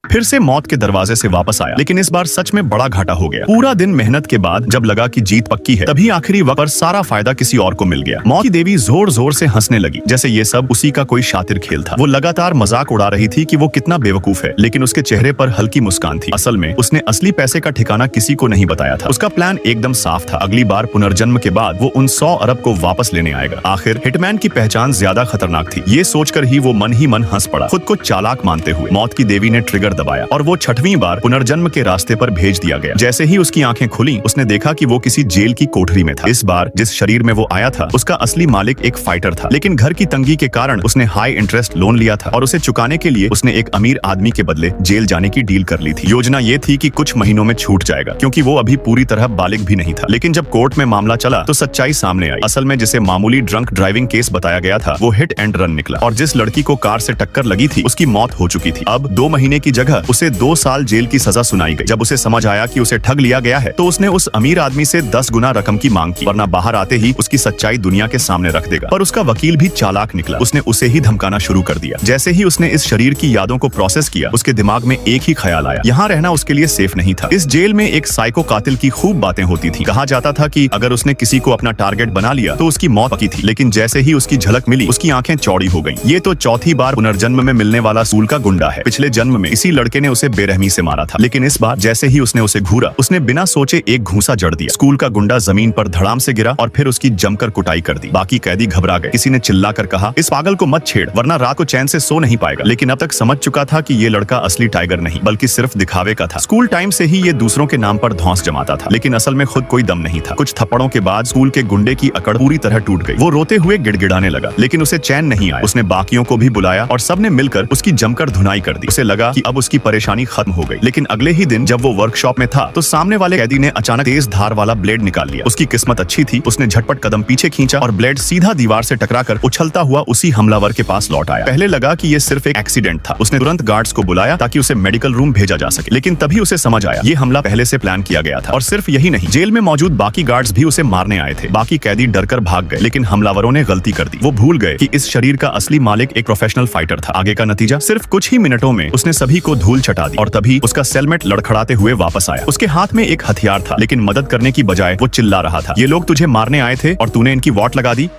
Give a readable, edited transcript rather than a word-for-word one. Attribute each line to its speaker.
Speaker 1: फिर से मौत के दरवाजे से वापस आया, लेकिन इस बार सच में बड़ा घाटा हो गया। पूरा दिन मेहनत के बाद जब लगा कि जीत पक्की है, तभी आखिरी वक्त पर सारा फायदा किसी और को मिल गया। मौत की देवी जोर जोर से हंसने लगी, जैसे ये सब उसी का कोई शातिर खेल था। वो लगातार मजाक उड़ा रही थी कि वो कितना बेवकूफ है, लेकिन उसके चेहरे पर हल्की मुस्कान थी। असल में उसने असली पैसे का ठिकाना किसी को नहीं बताया था। उसका प्लान एकदम साफ था। अगली बार पुनर्जन्म के बाद वो उन 100 अरब को वापस लेने आएगा। आखिर हिटमैन की पहचान ज्यादा खतरनाक थी। ये सोचकर ही वो मन ही मन हंस पड़ा, खुद को चालाक मानते हुए। मौत की देवी ने ट्रिगर दबाया और वो 6वीं बार पुनर्जन्म के रास्ते पर भेज दिया गया। जैसे ही उसकी आंखें खुली, उसने देखा कि वो किसी जेल की कोठरी में था। इस बार जिस शरीर में वो आया था, उसका असली मालिक एक फाइटर था, लेकिन घर की तंगी के कारण उसने हाई इंटरेस्ट लोन लिया था और उसे चुकाने के लिए उसने एक अमीर आदमी के बदले जेल जाने की डील कर ली थी। योजना ये थी कि कुछ महीनों में छूट जाएगा, क्योंकि वो अभी पूरी तरह बालिग भी नहीं था। लेकिन जब कोर्ट में मामला चला तो सच्चाई सामने आई। असल में जिसे मामूली ड्रंक ड्राइविंग केस बताया गया था, वो हिट एंड रन निकला और जिस लड़की को कार से टक्कर लगी थी, उसकी मौत हो चुकी थी। अब 2 महीने की जगह उसे 2 साल जेल की सजा सुनाई गई। जब उसे समझ आया कि उसे ठग लिया गया है, तो उसने उस अमीर आदमी से 10 गुना रकम की मांग की, वरना बाहर आते ही उसकी सच्चाई दुनिया के सामने रख देगा। पर उसका वकील भी चालाक निकला। उसने उसे ही धमकाना शुरू कर दिया। जैसे ही उसने इस शरीर की यादों को प्रोसेस किया, उसके दिमाग में एक ही ख्याल आया, यहाँ रहना उसके लिए सेफ नहीं था। इस जेल में एक साइको कातिल की खूब बातें होती थी। कहा जाता था कि अगर उसने किसी को अपना टारगेट बना लिया तो उसकी मौत पक्की थी। लेकिन जैसे ही उसकी झलक मिली, उसकी आंखें चौड़ी हो गईं। ये तो 4थी बार पुनर्जन्म में मिलने वाला स्कूल का गुंडा है। पिछले जन्म में इसी लड़के ने उसे बेरहमी से मारा था, लेकिन इस बार जैसे ही उसने उसे घूरा, उसने बिना सोचे एक घूंसा जड़ दिया। स्कूल का गुंडा जमीन पर धड़ाम से गिरा और फिर उसकी जमकर कुटाई कर दी। बाकी कैदी घबरा गए। किसी ने चिल्लाकर कहा, इस पागल को मत छेड़, वरना रात को चैन से सो नहीं पाएगा। लेकिन अब तक समझ चुका था कि ये लड़का असली टाइगर नहीं, बल्कि सिर्फ दिखावे का था। स्कूल टाइम से ही ये दूसरों के नाम पर धौंस जमाता था, लेकिन असल में खुद कोई दम नहीं था। कुछ थप्पड़ों के बाद स्कूल के गुंडे की अकड़ पूरी तरह टूट गई। वो रोते हुए गिड़गिड़ाने लगा, लेकिन उसे चैन नहीं आया। उसने बाकियों को भी बुलाया और सबने मिलकर उसकी जमकर धुनाई कर दी। उसे लगा कि अब उसकी परेशानी खत्म हो गई। लेकिन अगले ही दिन जब वो वर्कशॉप में था, तो सामने वाले कैदी ने अचानक तेज धार वाला ब्लेड निकाल लिया। उसकी किस्मत अच्छी थी। उसने झटपट कदम पीछे खींचा और ब्लेड सीधा दीवार से टकराकर उछलता हुआ उसी हमलावर के पास लौट आया। पहले लगा कि ये सिर्फ एक एक्सीडेंट था। उसने तुरंत गार्ड्स को बुलाया ताकि उसे मेडिकल रूम भेजा जा सके, लेकिन तभी उसे समझ आया ये हमला पहले से प्लान किया गया था। और सिर्फ यही नहीं, जेल में मौजूद बाकी गार्ड्स भी उसे मारने आए थे। बाकी कैदी डरकर भाग गए, लेकिन हमलावरों ने गलती कर दी। वो भूल गए कि इस शरीर का असली मालिक एक प्रोफेशनल फाइटर था। आगे का नतीजा, सिर्फ कुछ ही मिनटों में उसने सभी को धूल चटा दी और तभी उसका सेलमेट लड़खड़ाते हुए वापस आया। उसके हाथ में एक हथियार था, लेकिन मदद करने की बजाय वो चिल्ला रहा था, ये लोग तुझे मारने आए थे और तूने इनकी वॉट लगा दी।